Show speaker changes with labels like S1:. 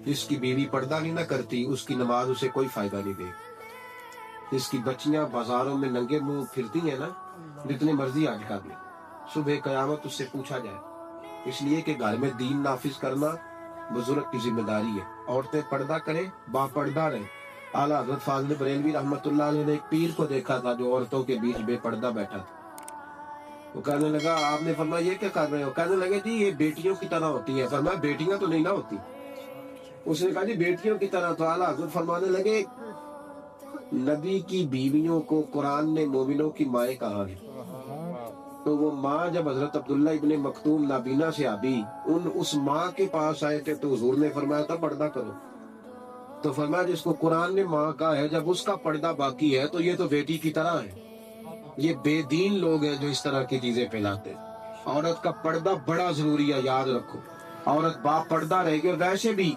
S1: جس کی بیوی پردہ نہیں نہ کرتی اس کی نماز اسے کوئی فائدہ نہیں دے. جس کی بچیاں بازاروں میں ننگے منہ پھرتی ہیں نا، جتنی مرضی آج کر لیں، صبح قیامت اس سے پوچھا جائے. اس لیے کہ گھر میں دین نافذ کرنا بزرگ کی ذمہ داری ہے. عورتیں پردہ کریں، با پردہ رہیں. اعلیٰ حضرت فاضل بریلوی رحمۃ اللہ علیہ نے ایک پیر کو دیکھا تھا جو عورتوں کے بیچ بے پردہ بیٹھا تھا. وہ کہنے لگا، آپ نے فرمایا یہ کیا کر رہے ہو؟ کہنے لگے جی یہ بیٹیوں کی طرح ہوتی ہیں. فرمایا بیٹیاں تو نہیں نہ ہوتی. اس نے کہا جی بیٹیوں کی طرح. تو اعلیٰ حضرت فرمانے لگے نبی کی بیویوں کو قرآن نے مومنوں کی مائیں کہا ہے. تو وہ ماں جب حضرت عبداللہ ابن مکتوم نابینا صحابی اس ماں کے پاس آئے تھے تو حضور نے فرمایا تھا پردہ کرو. تو فرمایا جس کو قرآن نے ماں کہا ہے جب اس کا پردہ باقی ہے تو یہ تو بیٹی کی طرح ہے. یہ بے دین لوگ ہیں جو اس طرح کی چیزیں پھیلاتے ہیں. عورت کا پردہ بڑا ضروری ہے، یاد رکھو. عورت با پردہ رہے گی. ویسے بھی